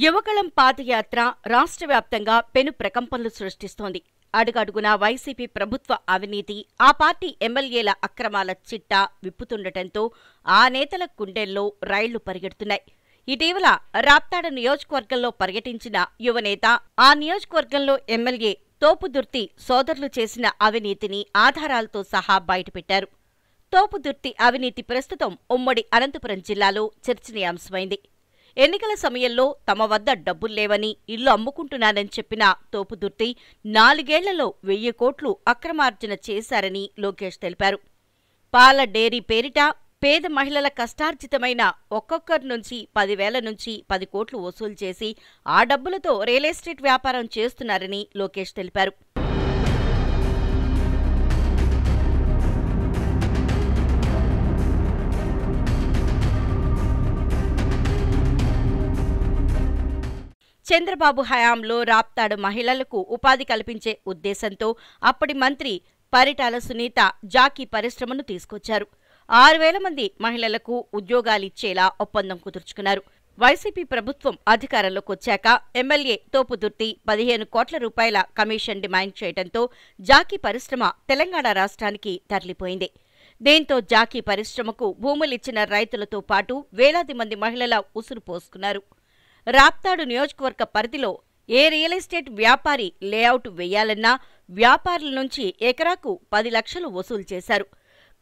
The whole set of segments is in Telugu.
యువగళం పాదయాత్ర రాష్ట్ర వ్యాప్తంగా పెను ప్రకంపనలు సృష్టిస్తోంది. అడుగడుగునా వైసీపీ ప్రభుత్వ అవినీతి, ఆ పార్టీ ఎమ్మెల్యేల అక్రమాల చిట్టా విప్పుతుండటంతో ఆ నేతల గుండెల్లో రైళ్లు పరిగెడుతున్నాయి. ఇటీవల రాప్తాడ నియోజకవర్గంలో పర్యటించిన యువనేత ఆ నియోజకవర్గంలో ఎమ్మెల్యే తోపుదుర్తి సోదరులు చేసిన అవినీతిని ఆధారాలతో సహా బయటపెట్టారు. తోపుదుర్తి అవినీతి ప్రస్తుతం ఉమ్మడి అనంతపురం జిల్లాలో చర్చనీయాంశమైంది. ఎన్నికల సమయంలో తమ వద్ద డబ్బుల్లేవని ఇల్లు అమ్ముకుంటున్నానని చెప్పిన తోపుదుర్తి 4 ఏళ్లలో 1000 కోట్లు అక్రమార్జన చేశారని లోకేష్ తెలిపారు. పాల డేరీ పేరిట పేద మహిళల కష్టార్జితమైన ఒక్కొక్కరి నుంచి 10,000 నుంచి 10 కోట్లు వసూలు చేసి ఆ డబ్బులతో రియల్ ఎస్టేట్ వ్యాపారం చేస్తున్నారని లోకేష్ తెలిపారు. చంద్రబాబు హయాంలో రాప్తాడు మహిళలకు ఉపాధి కల్పించే ఉద్దేశంతో అప్పటి మంత్రి పరిటాల సునీత జాకీ పరిశ్రమను తీసుకొచ్చారు. 6,000 మంది మహిళలకు ఉద్యోగాలిచ్చేలా ఒప్పందం కుదుర్చుకున్నారు. వైసీపీ ప్రభుత్వం అధికారంలోకొచ్చాక ఎమ్మెల్యే తోపుదుర్తి 15 కోట్ల రూపాయల కమిషన్ డిమాండ్ చేయడంతో జాకీ పరిశ్రమ తెలంగాణ రాష్ట్రానికి తరలిపోయింది. దీంతో జాకీ పరిశ్రమకు భూములిచ్చిన రైతులతో పాటు వేలాది మంది మహిళల ఉసురు పోసుకున్నారు. రాప్తాడు నియోజకవర్గ పరిధిలో ఏ రియల్ ఎస్టేట్ వ్యాపారి లేఅవుట్ వేయాలన్నా వ్యాపారుల నుంచి ఎకరాకు 10 లక్షలు వసూలు చేశారు.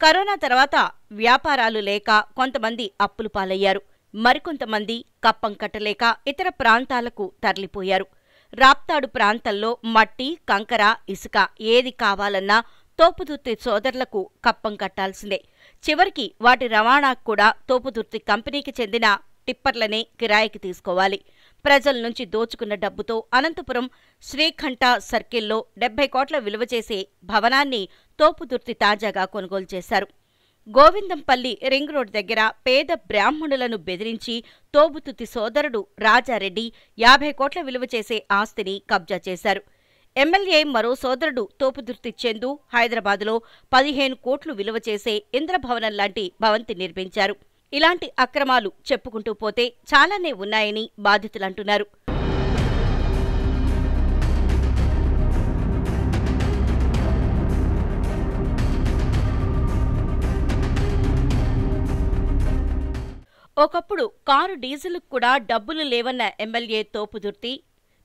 కరోనా తర్వాత వ్యాపారాలు లేక కొంతమంది అప్పులు పాలయ్యారు. మరికొంతమంది కప్పం కట్టలేక ఇతర ప్రాంతాలకు తరలిపోయారు. రాప్తాడు ప్రాంతంలో మట్టి, కంకర, ఇసుక ఏది కావాలన్నా తోపుదుర్తి సోదరులకు కప్పం కట్టాల్సిందే. చివరికి వాటి రవాణాకు కూడా తోపుదుర్తి కంపెనీకి చెందిన టిప్పర్లనే కిరాయికి తీసుకోవాలి. ప్రజల నుంచి దోచుకున్న డబ్బుతో అనంతపురం శ్రీకంఠ సర్కిల్లో 70 కోట్ల విలువ చేసే భవనాన్ని తోపుదుర్తి తాజాగా కొనుగోలు చేశారు. గోవిందంపల్లి రింగ్ రోడ్ దగ్గర పేద బ్రాహ్మణులను బెదిరించి తోపుదుర్తి సోదరుడు రాజారెడ్డి 50 కోట్ల విలువ చేసే ఆస్తిని కబ్జా చేశారు. ఎమ్మెల్యే మరో సోదరుడు తోపుదుర్తి చందు హైదరాబాదులో 15 కోట్లు విలువ చేసే ఇంద్రభవనం లాంటి భవంతి నిర్మించారు. ఇలాంటి అక్రమాలు చెప్పుకుంటూ పోతే చాలానే ఉన్నాయని బాధితులంటున్నారు. ఒకప్పుడు కారు డీజిల్కు కూడా డబ్బులు లేవన్న ఎమ్మెల్యే తోపుదుర్తి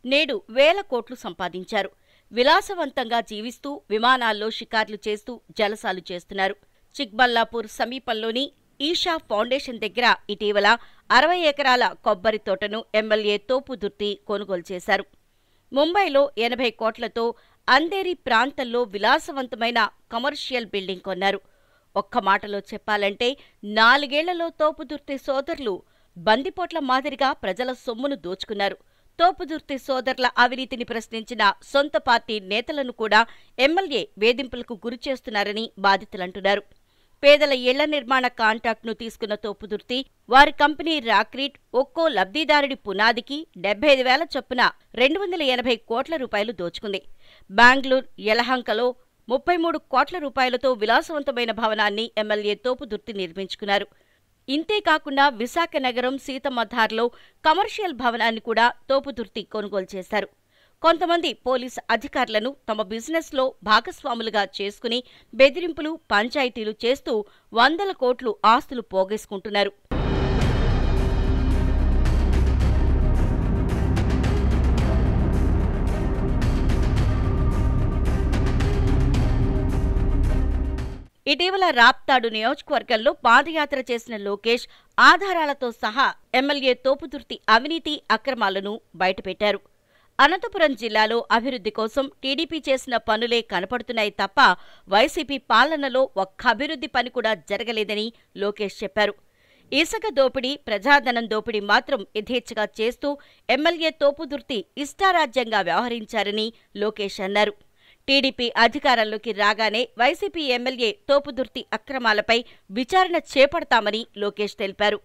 నేడు 1000 కోట్లు సంపాదించారు. విలాసవంతంగా జీవిస్తూ విమానాల్లో షికార్లు చేస్తూ జలసాలు చేస్తున్నారు. చిక్బల్లాపూర్ సమీపంలోని ఈషా ఫౌండేషన్ దగ్గర ఇటీవల 60 ఎకరాల కొబ్బరి తోటను ఎమ్మెల్యే తోపుదుర్తి కొనుగోలు చేశారు. ముంబైలో 80 కోట్లతో అంధేరి ప్రాంతంలో విలాసవంతమైన కమర్షియల్ బిల్డింగ్ కొన్నారు. ఒక్క మాటలో చెప్పాలంటే 4 ఏళ్లలో తోపుదుర్తి సోదరులు బందిపోట్ల మాదిరిగా ప్రజల సొమ్మును దోచుకున్నారు. తోపుదుర్తి సోదరుల అవినీతిని ప్రశ్నించిన సొంత పార్టీ నేతలను కూడా ఎమ్మెల్యే వేధింపులకు గురిచేస్తున్నారని బాధితులంటున్నారు. పేదల ఇళ్ల నిర్మాణ కాంట్రాక్టును తీసుకున్న తోపుదుర్తి వారి కంపెనీ రాక్రీట్ ఒక్కో లబ్ధిదారుడి పునాదికి 75,000 చొప్పున 280 కోట్ల రూపాయలు దోచుకుంది. బెంగళూరు యలహంకలో 33 కోట్ల రూపాయలతో విలాసవంతమైన భవనాన్ని ఎమ్మెల్యే తోపుదుర్తి నిర్మించుకున్నారు. ఇంతేకాకుండా విశాఖ నగరం సీతమ్మధార్లో కమర్షియల్ భవనాన్ని కూడా తోపుదుర్తి కొనుగోలు చేశారు. కొంతమంది పోలీసు అధికారులను తమ బిజినెస్లో భాగస్వాములుగా చేసుకుని బెదిరింపులు, పంచాయతీలు చేస్తూ 100 కోట్లు ఆస్తులు పోగేసుకుంటున్నారు. ఇటీవల రాప్తాడు నియోజకవర్గంలో పాదయాత్ర చేసిన లోకేష్ ఆధారాలతో సహా ఎమ్మెల్యే తోపుదుర్తి అవినీతి అక్రమాలను బయటపెట్టారు. అనంతపురం జిల్లాలో అభివృద్ధి కోసం టీడీపీ చేసిన పనులే కనపడుతున్నాయి తప్ప వైసీపీ పాలనలో ఒక్క అభివృద్ధి పని కూడా జరగలేదని లోకేష్ చెప్పారు. ఇసుక దోపిడీ, ప్రజాధనం దోపిడీ మాత్రం యథేచ్ఛగా చేస్తూ ఎమ్మెల్యే తోపుదుర్తి ఇష్టారాజ్యంగా వ్యవహరించారని లోకేష్ అన్నారు. టీడీపీ అధికారంలోకి రాగానే వైసీపీ ఎమ్మెల్యే తోపుదుర్తి అక్రమాలపై విచారణ చేపడతామని లోకేష్ తెలిపారు.